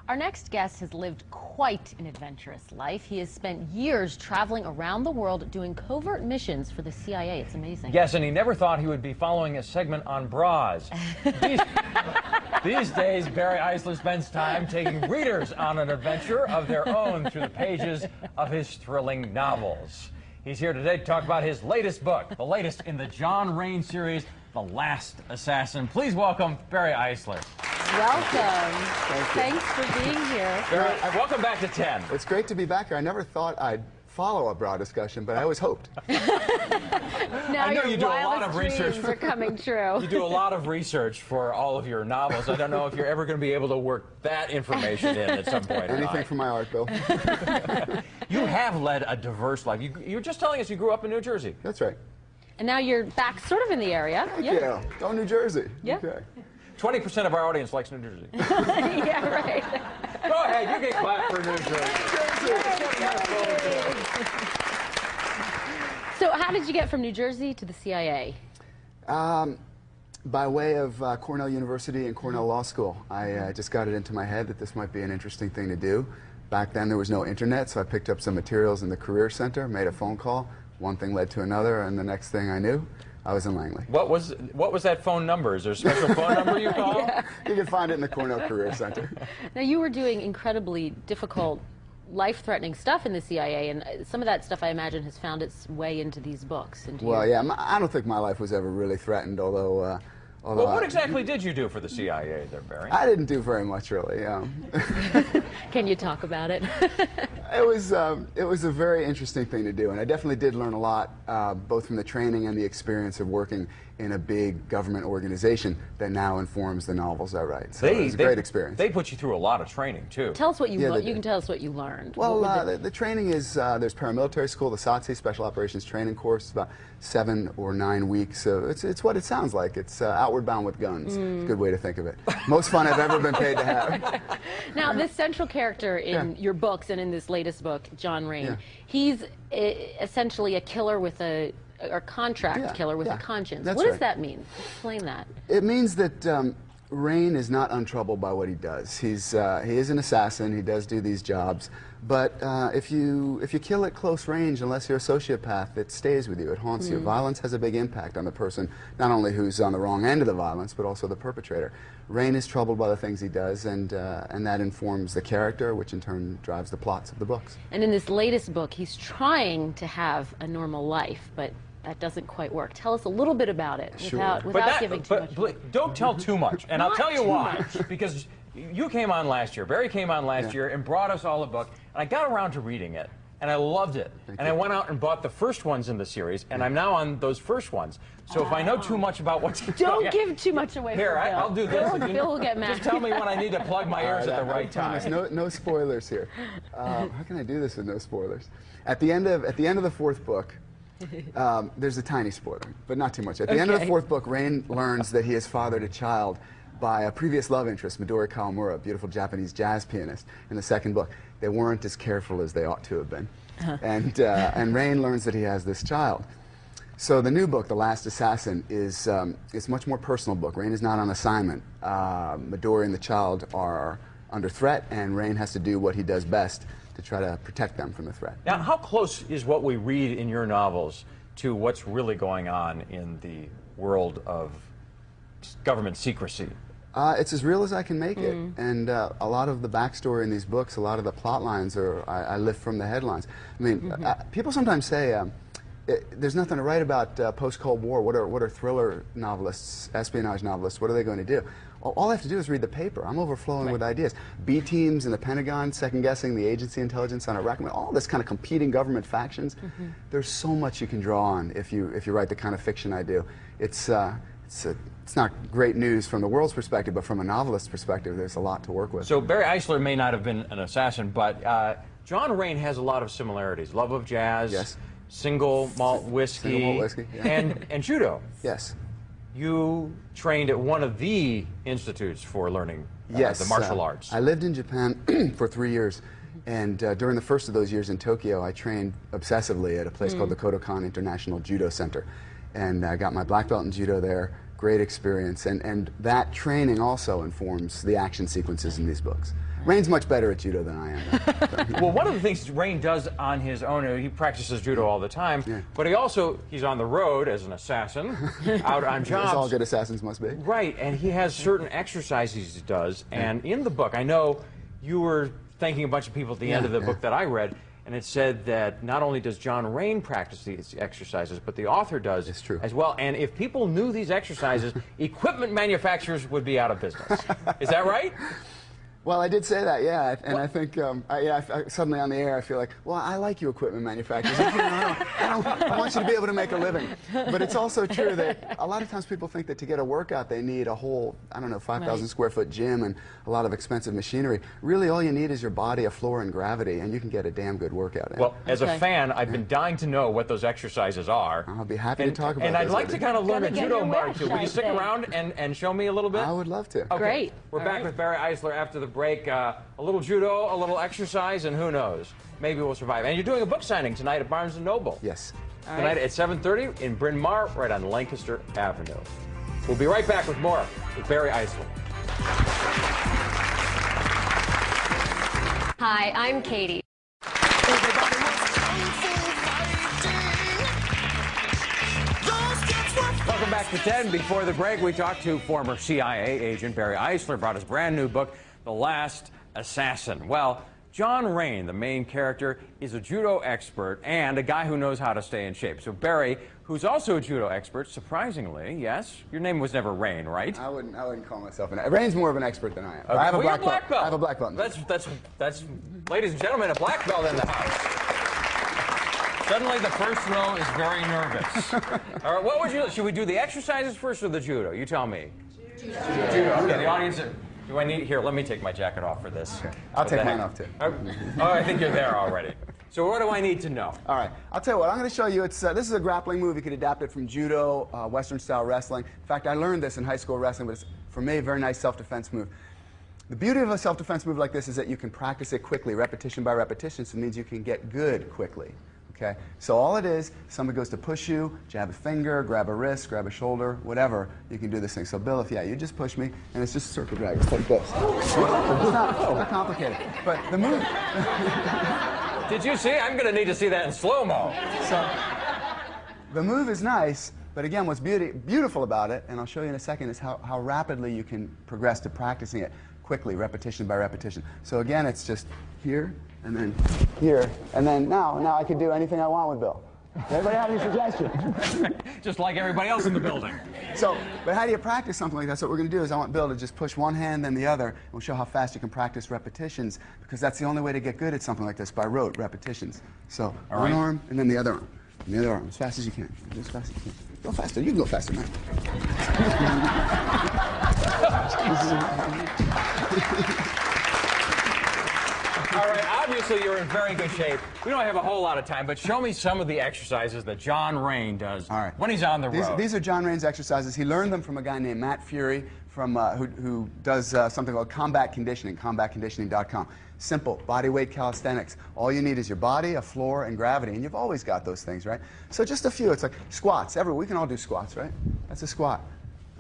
Our next guest has lived quite an adventurous life. He has spent years traveling around the world doing covert missions for the CIA. It's amazing. Yes, and he never thought he would be following a segment on bras. These days, Barry Eisler spends time taking readers on an adventure of their own through the pages of his thrilling novels. He's here today to talk about his latest book, the latest in the John Rain series, The Last Assassin. Please welcome Barry Eisler. Welcome. Thanks for being here. Barry, welcome back to 10. It's great to be back here. I never thought I'd follow a bra discussion, but I always hoped. Now I know your you do a lot of wildest research. dreams are coming true. You do a lot of research for all of your novels. I don't know if you're ever going to be able to work that information in at some point. Anything for my art, Bill. You have led a diverse life. You were just telling us you grew up in New Jersey. That's right. And now you're back sort of in the area. Yeah. Go New Jersey. Yeah. Okay. 20% of our audience likes New Jersey. Yeah, right. Go ahead, you can clap for New Jersey. So how did you get from New Jersey to the CIA? By way of Cornell University and Cornell Law School. I just got it into my head that this might be an interesting thing to do. Back then there was no internet, so I picked up some materials in the Career Center, made a phone call. One thing led to another, and the next thing I knew, I was in Langley. What was that phone number? Is there a special phone number you call? Yeah. You can find it in the Cornell Career Center. Now you were doing incredibly difficult, life-threatening stuff in the CIA, and some of that stuff I imagine has found its way into these books. Well, yeah, I don't think my life was ever really threatened, although well, what exactly did you do for the CIA there, Barry? I didn't do very much, really. Can you talk about it? It was a very interesting thing to do, and I definitely did learn a lot, both from the training and the experience of working in a big government organization that now informs the novels I write. So it was a great experience. They put you through a lot of training, too. Tell us what you you can tell us what you learned. Well, the training is, there's paramilitary school, the SOTC, Special Operations Training Course. It's about 7 or 9 weeks. So it's what it sounds like. It's outward bound with guns. It's a good way to think of it. Most fun I've ever been paid to have. Now, this central character in your books and in this latest book, John Rain, he's essentially a killer with a contract killer with a conscience. What does that mean? Explain that. It means that Rain is not untroubled by what he does. He is an assassin. He does do these jobs. But if you kill at close range, unless you're a sociopath, it stays with you. It haunts you. Violence has a big impact on the person, not only who's on the wrong end of the violence, but also the perpetrator. Rain is troubled by the things he does, and that informs the character, which in turn drives the plots of the books. And in this latest book, he's trying to have a normal life, but that doesn't quite work. Tell us a little bit about it without giving too much. Don't tell too much, and I'll tell you why. Because you came on last year, Barry came on last year and brought us all a book, and I got around to reading it, and I loved it. I went out and bought the first ones in the series, and I'm now on those first ones. So if I know too much about what's don't give too much away. Here, from Bill. I'll do this. Bill will get mad. Just tell me when I need to plug my ears at the right time. No spoilers here. How can I do this with no spoilers? At the end of the fourth book, there's a tiny spoiler, but not too much. At the end of the fourth book, Rain learns that he has fathered a child by a previous love interest, Midori Kawamura, a beautiful Japanese jazz pianist. In the second book, they weren't as careful as they ought to have been. And Rain learns that he has this child. So the new book, The Last Assassin, is it's a much more personal book. Rain is not on assignment. Midori and the child are under threat, and Rain has to do what he does best to try to protect them from the threat. Now, how close is what we read in your novels to what's really going on in the world of government secrecy? It's as real as I can make it, and a lot of the backstory in these books, a lot of the plot lines I lift from the headlines. I mean, people sometimes say there's nothing to write about post-Cold War. What are thriller novelists, espionage novelists, what are they going to do? All I have to do is read the paper. I'm overflowing with ideas. B teams in the Pentagon, second-guessing the agency intelligence on Iraq. I mean, all this kind of competing government factions. There's so much you can draw on if you write the kind of fiction I do. It's not great news from the world's perspective, but from a novelist's perspective, there's a lot to work with. So Barry Eisler may not have been an assassin, but John Rain has a lot of similarities. Love of jazz, single malt whiskey, and judo. Yes. You trained at one of the institutes for learning the martial arts. I lived in Japan for 3 years, and during the first of those years in Tokyo, I trained obsessively at a place called the Kodokan International Judo Center. And I got my black belt in judo there, great experience. And that training also informs the action sequences in these books. Rain's much better at judo than I am. Well, one of the things Rain does on his own, he practices judo all the time, but he's on the road as an assassin, out on jobs. As all good assassins must be. Right, and he has certain exercises he does, and in the book, I know you were thanking a bunch of people at the end of the book that I read, and it said that not only does John Rain practice these exercises, but the author does as well. And if people knew these exercises, equipment manufacturers would be out of business. Is that right? Well, I did say that, yeah, and I think suddenly on the air I feel like, well, I like you equipment manufacturers. I want you to be able to make a living. But it's also true that a lot of times people think that to get a workout they need a whole, 5,000 square foot gym and a lot of expensive machinery. Really, all you need is your body, a floor, and gravity, and you can get a damn good workout in. Well, as a fan, I've been dying to know what those exercises are. I'll be happy to talk about it. And I'd like to kind of learn a judo mark too. Will you stick around and show me a little bit? I would love to. Okay. Great. We're back with Barry Eisler after the break. A little judo, a little exercise, and who knows? Maybe we'll survive. And you're doing a book signing tonight at Barnes & Noble. Yes. Tonight at 7:30 in Bryn Mawr, right on Lancaster Avenue. We'll be right back with more with Barry Eisler. Hi, I'm Katie. Welcome back to 10. Before the break, we talked to former CIA agent Barry Eisler about his brand new book, The Last Assassin. Well, John Rain, the main character, is a judo expert and a guy who knows how to stay in shape. So Barry, who's also a judo expert, surprisingly, yes, your name was never Rain, right? I wouldn't call myself an. Rain's more of an expert than I am. Okay. I have a black black belt. I have a black belt. That's, ladies and gentlemen, a black belt in the house. Suddenly, the first row is very nervous. All right, what would you? Should we do the exercises first or the judo? You tell me. Judo. Okay, the audience. Do I need here? Let me take my jacket off for this. Okay. I'll take mine off too. Oh, I think you're there already. So what do I need to know? All right, I'll tell you what. I'm going to show you. This is a grappling move. You could adapt it from judo, Western-style wrestling. In fact, I learned this in high school wrestling, but it's for me a very nice self-defense move. The beauty of a self-defense move like this is that you can practice it quickly, repetition by repetition. So it means you can get good quickly. Okay, so all it is, somebody goes to push you, jab a finger, grab a wrist, grab a shoulder, whatever, you can do this thing. So Bill, if you just push me, and it's just a circle drag, it's like this. It's not complicated, but the move. Did you see? I'm going to need to see that in slow-mo. So the move is nice, but again, what's beautiful about it, and I'll show you in a second, is how rapidly you can progress to practicing it quickly, repetition by repetition. So again, it's just here, and then here, and then now I can do anything I want with Bill. Anybody have any suggestions? Just like everybody else in the building. So, but how do you practice something like that? So what we're going to do is I want Bill to just push one hand, then the other, and we'll show how fast you can practice repetitions, because that's the only way to get good at something like this, by rote, repetitions. So, one arm, and then the other arm. And the other arm, as fast as you can. As fast as you can. Go faster. You can go faster, man. All right, obviously you're in very good shape. We don't have a whole lot of time, but show me some of the exercises that John Rain does when he's on the road. These are John Rain's exercises. He learned them from a guy named Matt Fury from, who does something called combat conditioning, combatconditioning.com. Simple, body weight calisthenics. All you need is your body, a floor, and gravity, and you've always got those things, right? So just a few. It's like squats. We can all do squats, right? That's a squat.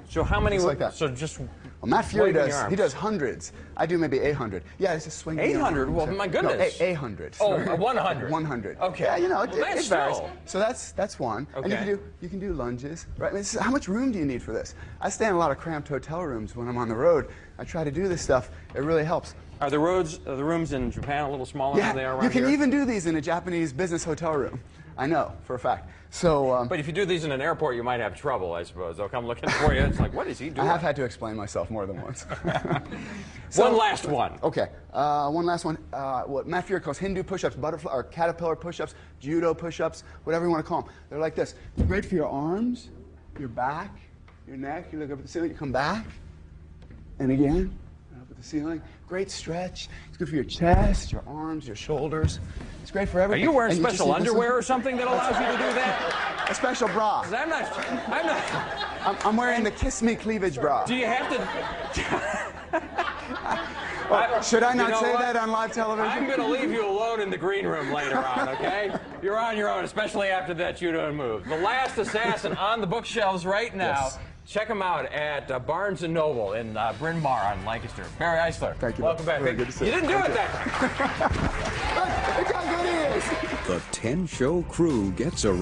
So how many? Like that. So just. Well, Matt Fury does hundreds. I do maybe 800. Yeah, it's just swinging. 800? Well, my goodness. No, 800. Oh, 100. 100. Okay. Yeah, you know, well, it varies. Still. So that's one. Okay. And you can do lunges, right? I mean, how much room do you need for this? I stay in a lot of cramped hotel rooms when I'm on the road. I try to do this stuff. It really helps. Are the rooms in Japan a little smaller than they are around you can here? even do these in a Japanese business hotel room. I know, for a fact. So, but if you do these in an airport, you might have trouble, I suppose. They'll come looking for you. It's like, what is he doing? I have had to explain myself more than once. One last one. Okay, one last one. What Matt Fury calls Hindu push-ups, butterfly or caterpillar push-ups, judo push-ups, whatever you want to call them. They're like this. They're great for your arms, your back, your neck. You look up at the ceiling, you come back, and again, up at the ceiling. Great stretch. It's good for your chest, your arms, your shoulders. It's great for everything. Are you wearing special underwear or something that allows you to do that? A special bra. I'm wearing the Kiss Me cleavage bra. Do you have to? Should I not say that on live television? I'm going to leave you alone in the green room later on, okay? You're on your own, especially after that judo move. The Last Assassin on the bookshelves right now. Yes. Check him out at Barnes & Noble in Bryn Mawr on Lancaster. Barry Eisler. Thank you. Welcome back. Very good to see you. You didn't do it then. Look how good he is. The 10 Show crew gets a